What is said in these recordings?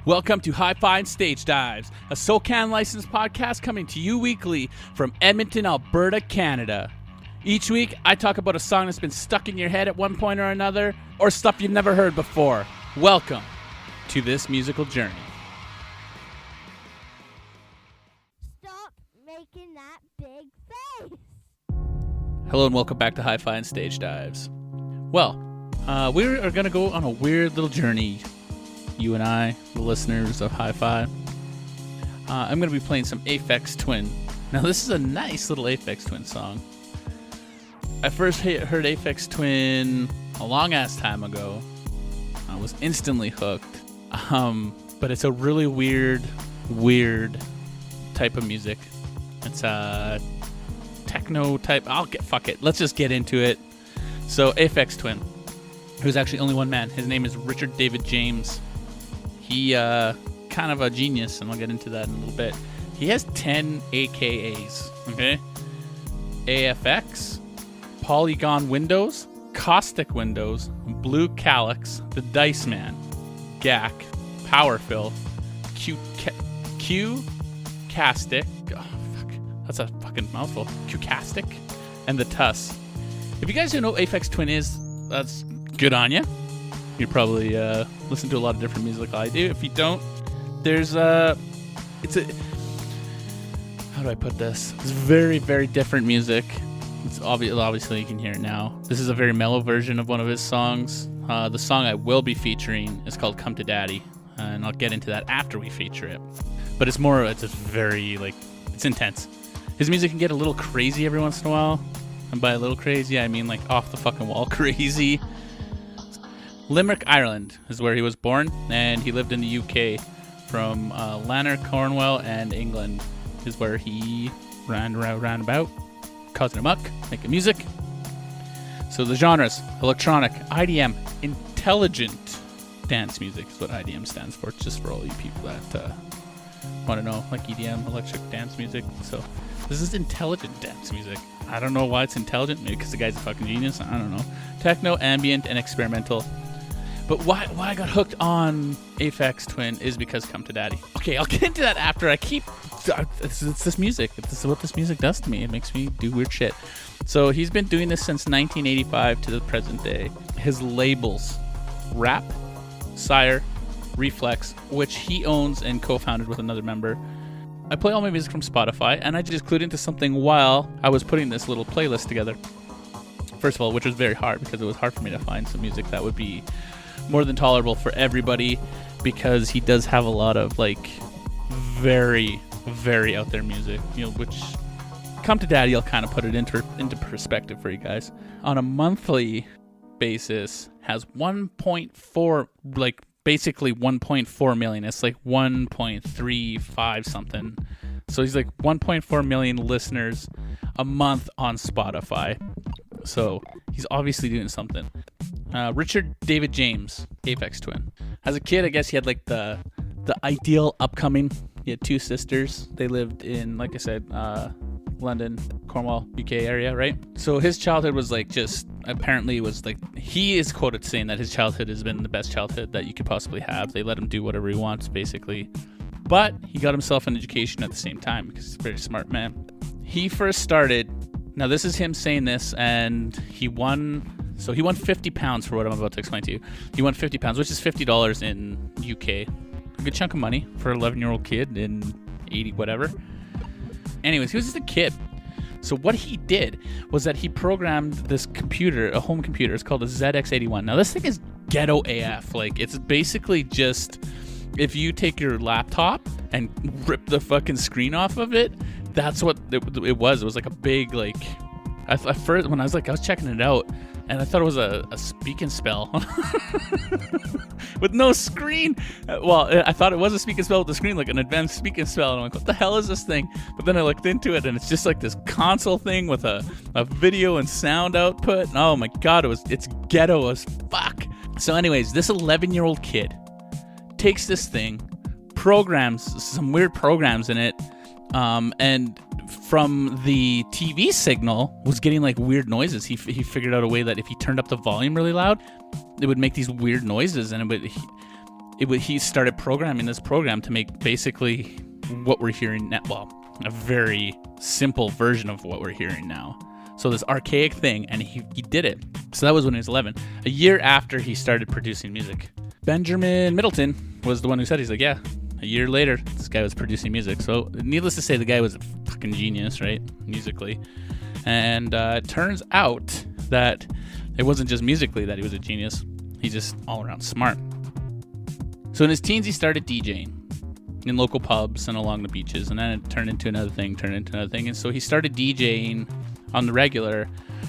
Welcome to Hi-Fi and Stage Dives, a SoCan licensed podcast coming to you weekly from Edmonton, Alberta, Canada. Each week, I talk about a song that's been stuck in your head at one point or another, or stuff you've never heard before. Welcome to this musical journey. Stop making that big face! Hello and welcome back to Hi-Fi and Stage Dives. Well, we are going to go on a weird little journey, you and I, the listeners of Hi-Fi. I'm going to be playing some Aphex Twin. Now, this is a nice little Aphex Twin song. I first heard Aphex Twin a long-ass time ago. I was instantly hooked. But it's a really weird type of music. It's a techno type. Fuck it. Let's just get into it. So, Aphex Twin. Who's actually only one man. His name is Richard David James. He kind of a genius, and I'll get into that in a little bit. He has 10 AKAs, okay? Aphex, Polygon Windows, Caustic Windows, Blue Calyx, The Dice Man, GAC, Powerfill, Q-Castic, oh fuck, that's a fucking mouthful, Q-Castic, and The Tuss. If you guys don't know what Aphex Twin is, that's good on you. You probably listen to a lot of different music like I do. If you don't, there's how do I put this? It's very, very different music. It's obviously you can hear it now. This is a very mellow version of one of his songs. The song I will be featuring is called Come to Daddy, and I'll get into that after we feature it. But it's just very, it's intense. His music can get a little crazy every once in a while. And by a little crazy, I mean off the fucking wall crazy. Limerick, Ireland is where he was born, and he lived in the UK from Lanark, Cornwall, and England is where he ran about, causing a muck, making music. So the genres: electronic, IDM, intelligent dance music is what IDM stands for, just for all you people that want to know, like EDM, electric dance music. So this is intelligent dance music. I don't know why it's intelligent, maybe because the guy's a fucking genius, I don't know. Techno, ambient, and experimental. But why I got hooked on Aphex Twin is because Come to Daddy. Okay, I'll get into that after. It's this music. This is what this music does to me. It makes me do weird shit. So he's been doing this since 1985 to the present day. His labels: Rap, Sire, Reflex, which he owns and co-founded with another member. I play all my music from Spotify, and I just clued into something while I was putting this little playlist together. First of all, which was very hard because it was hard for me to find some music that would be more than tolerable for everybody, because he does have a lot of very, very out there music, which Come to Daddy, I'll kind of put it into perspective for you guys. On a monthly basis, has 1.4, basically 1.4 million. It's 1.35 something. So he's 1.4 million listeners a month on Spotify. So he's obviously doing something. Richard David James, Aphex Twin. As a kid, I guess he had the ideal upcoming. He had two sisters. They lived in, like I said, London, Cornwall, UK area, right? So his childhood was he is quoted saying that his childhood has been the best childhood that you could possibly have. They let him do whatever he wants, basically. But he got himself an education at the same time because he's a very smart man. He first started, now this is him saying this, and he won 50 pounds for what I'm about to explain to you. He won 50 pounds, which is $50 in UK. A good chunk of money for an 11-year-old kid in 80 whatever. Anyways, he was just a kid. So what he did was that he programmed this computer, a home computer. It's called a ZX81. Now this thing is ghetto AF. It's basically just, if you take your laptop and rip the fucking screen off of it, that's what it was. It was a big, at first when I was checking it out, and I thought it was a speak and spell with no screen. Well, I thought it was a speak and spell with the screen, an advanced speak and spell. And I'm what the hell is this thing? But then I looked into it, and it's just this console thing with a video and sound output. And oh my God, it's ghetto as fuck. So anyways, this 11-year-old kid takes this thing, programs some weird programs in it, and from the TV signal was getting weird noises. He figured out a way that if he turned up the volume really loud, it would make these weird noises, and he started programming this program to make basically what we're hearing now. Well, a very simple version of what we're hearing now. So this archaic thing, and he did it. So that was when he was 11. A year after he started producing music. Benjamin Middleton was the one who said, he's like, yeah, a year later, this guy was producing music. So needless to say, the guy was a fucking genius, right? Musically. And it turns out that it wasn't just musically that he was a genius. He's just all around smart. So in his teens, he started DJing in local pubs and along the beaches. And then it turned into another thing. And so he started DJing on the regular,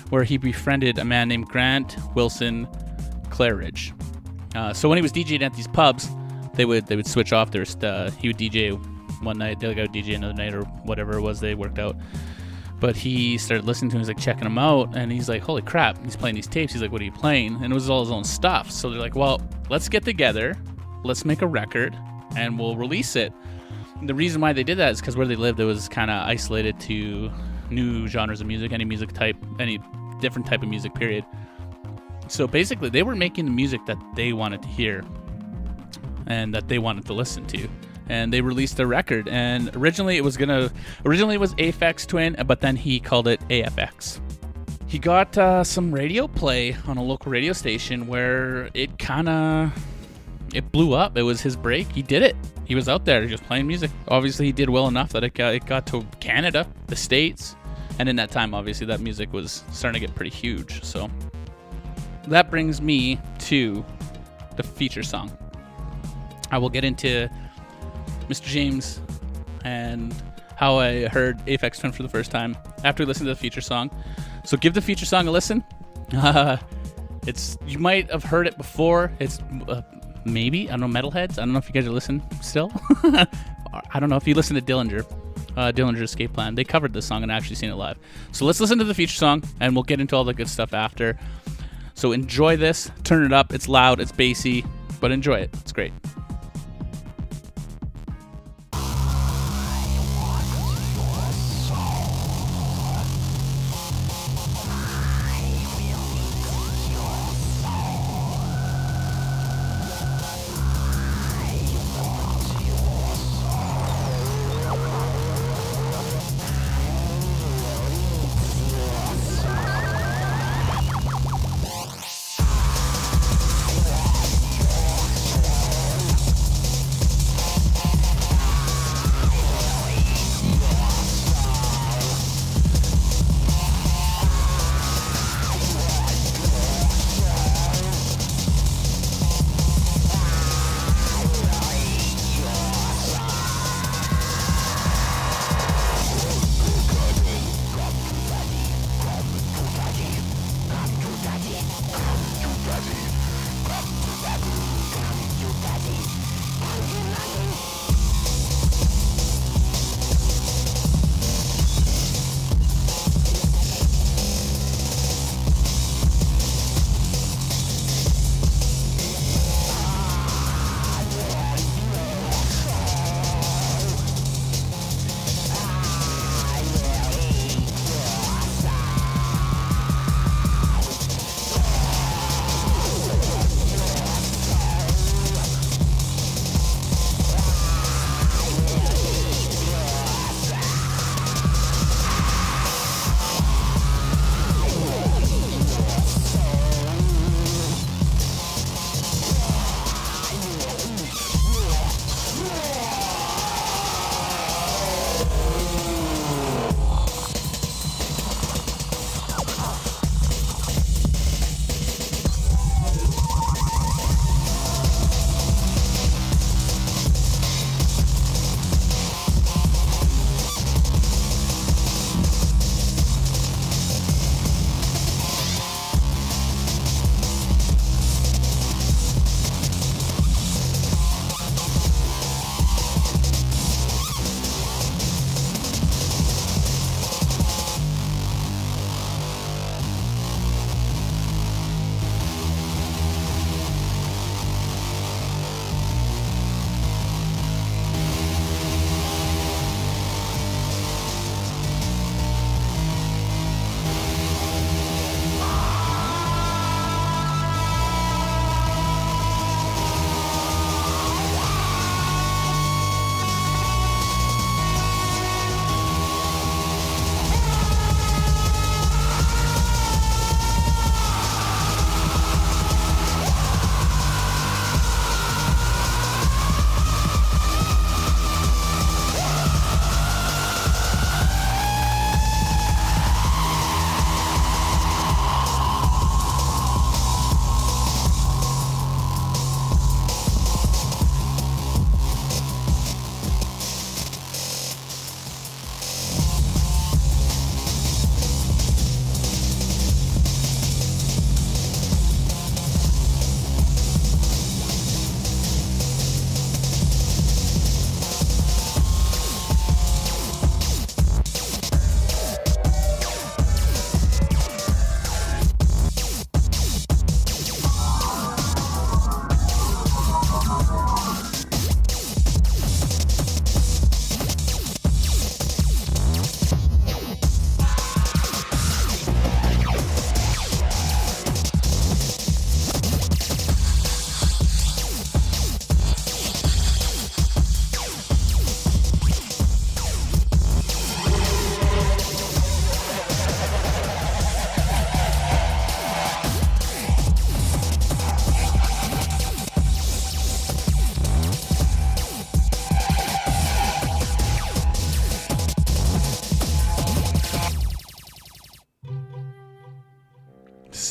where he befriended a man named Grant Wilson Claridge. So when he was DJing at these pubs, they would switch off. He would DJ one night, the other guy would DJ another night, or whatever it was they worked out. But he started listening to him, he's like checking him out, and he's like, holy crap, he's playing these tapes. He's like, what are you playing? And it was all his own stuff. So they're like, well, let's get together, let's make a record, and we'll release it. And the reason why they did that is because where they lived, it was kind of isolated to new genres of music, any different type of music, period. So basically, they were making the music that they wanted to hear and that they wanted to listen to. And they released a record, and originally it was Aphex Twin, but then he called it Aphex. He got some radio play on a local radio station where it blew up. It was his break. He did it. He was out there just playing music. Obviously, he did well enough that it got to Canada, the States, and in that time, obviously, that music was starting to get pretty huge. So that brings me to the feature song. I will get into Mr. James and how I heard Aphex Twin for the first time after we listened to the feature song. So give the feature song a listen. You might have heard it before. It's maybe, I don't know, Metalheads. I don't know if you guys are listening still. I don't know if you listen to Dillinger's Escape Plan. They covered this song and I actually seen it live. So let's listen to the feature song and we'll get into all the good stuff after. So enjoy this. Turn it up. It's loud. It's bassy, but enjoy it. It's great.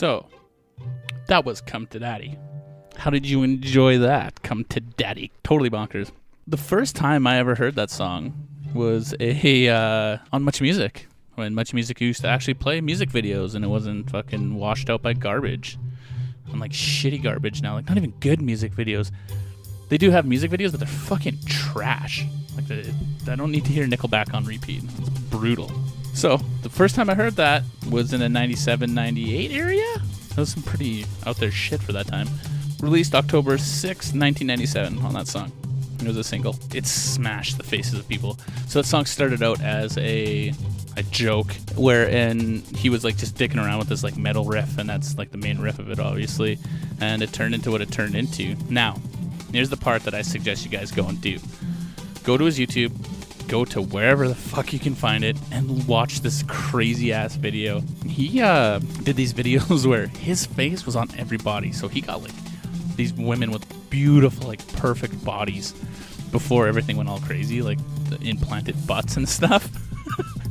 So, that was Come to Daddy. How did you enjoy that? Come to Daddy. Totally bonkers. The first time I ever heard that song was on Much Music. When Much Music used to actually play music videos and it wasn't fucking washed out by garbage. And like shitty garbage now. Like not even good music videos. They do have music videos, but they're fucking trash. Like I don't need to hear Nickelback on repeat. It's brutal. So, the first time I heard that was in the 97, 98 area. That was some pretty out there shit for that time. Released October 6, 1997 on that song. It was a single. It smashed the faces of people. So that song started out as a joke wherein he was like just dicking around with this like metal riff, and that's like the main riff of it, obviously. And it turned into what it turned into. Now, here's the part that I suggest you guys go and do. Go to his YouTube. Go to wherever the fuck you can find it and watch this crazy ass video. He did these videos where his face was on everybody. So he got like these women with beautiful, like perfect bodies before everything went all crazy, like the implanted butts and stuff.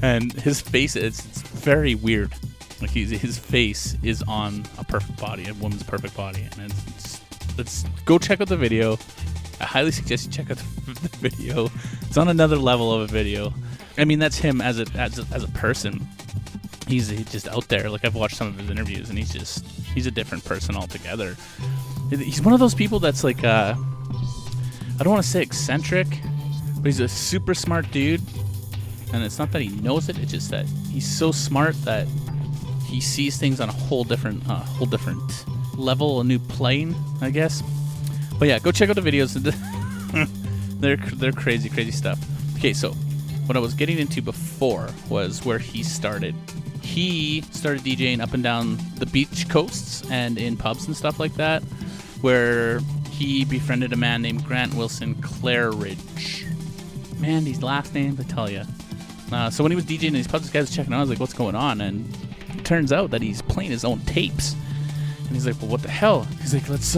And his face, it's very weird. Like his face is on a perfect body, a woman's perfect body. And let's go check out the video. I highly suggest you check out the video. It's on another level of a video. I mean, that's him as a person. He's just out there. Like I've watched some of his interviews, and he's a different person altogether. He's one of those people that's like I don't want to say eccentric, but he's a super smart dude. And it's not that he knows it; it's just that he's so smart that he sees things on a whole different level, a new plane, I guess. But yeah, go check out the videos. They're crazy stuff. Okay, so what I was getting into before was where he started. He started DJing up and down the beach coasts and in pubs and stuff like that, where he befriended a man named Grant Wilson Claridge. Man, these last names, I tell you. So when he was DJing in these pubs, this guy was checking out. I was like, what's going on? And it turns out that he's playing his own tapes. And he's like, well, what the hell? He's like, let's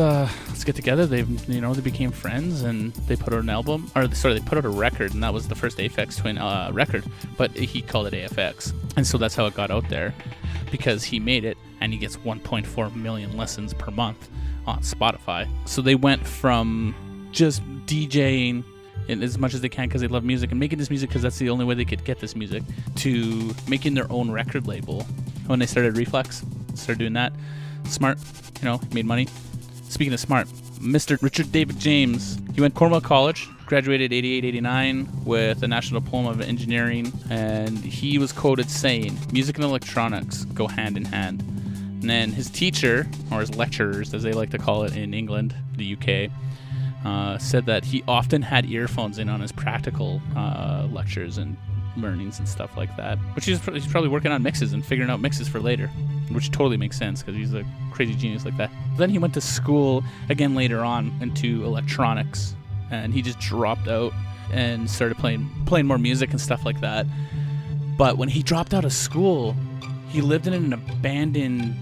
get together. They became friends, and they put out an album, they put out a record, and that was the first Aphex Twin record, but he called it AFX. And so that's how it got out there, because he made it, and he gets 1.4 million listens per month on Spotify. So they went from just DJing in as much as they can because they love music, and making this music because that's the only way they could get this music, to making their own record label. When they started Reflex, started doing that. Smart, made money. Speaking of smart, Mr. Richard David James, he went Cornwall College, graduated 88-89 with a National Diploma of Engineering, and he was quoted saying, music and electronics go hand in hand. And then his teacher, or his lecturers as they like to call it in England, the UK, said that he often had earphones in on his practical lectures and learnings and stuff like that, which he's probably working on mixes and figuring out mixes for later, which totally makes sense because he's a crazy genius like that. Then he went to school again later on into electronics, and he just dropped out and started playing more music and stuff like that. But when he dropped out of school, he lived in an abandoned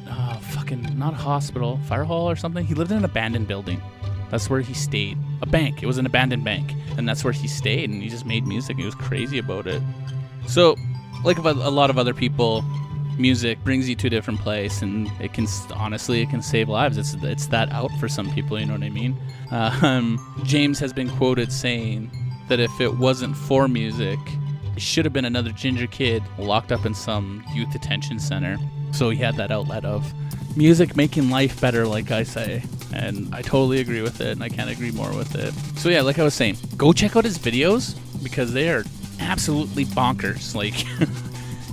not hospital, fire hall or something. He lived in an abandoned building. That's where he stayed. A bank. It was an abandoned bank. And that's where he stayed, and he just made music. He was crazy about it. So, like a lot of other people, music brings you to a different place, and it can save lives. It's that out for some people, you know what I mean? James has been quoted saying that if it wasn't for music, he should have been another ginger kid locked up in some youth detention center. So he had that outlet of music making life better, like I say. And I totally agree with it, and I can't agree more with it. So yeah, like I was saying, go check out his videos because they are absolutely bonkers. Like,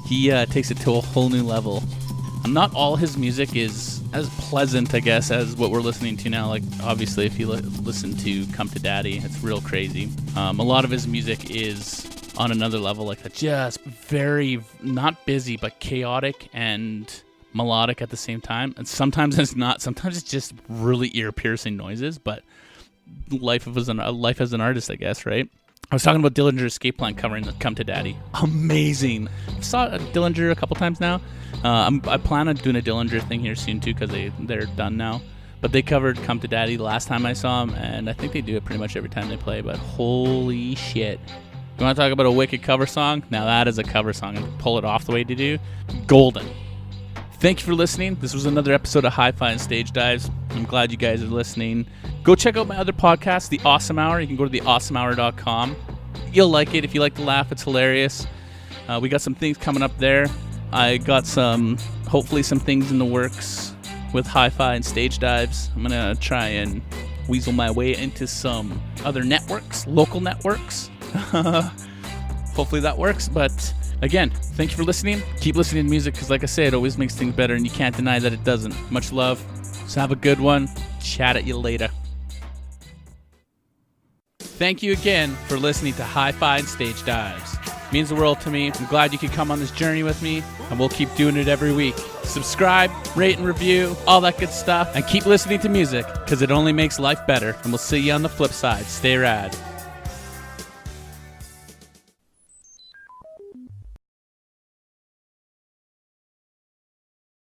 he takes it to a whole new level. Not all his music is as pleasant, I guess, as what we're listening to now. Like, obviously, if you listen to Come to Daddy, it's real crazy. A lot of his music is on another level, like that, just very, not busy, but chaotic and melodic at the same time. And sometimes it's not. Sometimes it's just really ear-piercing noises, but life as an artist, I guess, right? I was talking about Dillinger Escape Plan covering the Come to Daddy. Amazing. I saw Dillinger a couple times now. I plan on doing a Dillinger thing here soon too, because they're done now. But they covered Come to Daddy the last time I saw them, and I think they do it pretty much every time they play. But holy shit. You want to talk about a wicked cover song? Now that is a cover song, and pull it off the way to do. Golden. Thank you for listening. This was another episode of Hi-Fi and Stage Dives. I'm glad you guys are listening. Go check out my other podcast, The Awesome Hour. You can go to theawesomehour.com. You'll like it. If you like to laugh, it's hilarious. We got some things coming up there. I got hopefully some things in the works with Hi-Fi and Stage Dives. I'm going to try and weasel my way into some other networks, local networks. Hopefully that works. But again, thank you for listening. Keep listening to music because, like I say, it always makes things better, and you can't deny that it doesn't. Much love. So have a good one. Chat at you later. Thank you again for listening to Hi-Fi and Stage Dives. It means the world to me. I'm glad you could come on this journey with me, and we'll keep doing it every week. Subscribe, rate and review, all that good stuff, and keep listening to music because it only makes life better. And we'll see you on the flip side. Stay rad.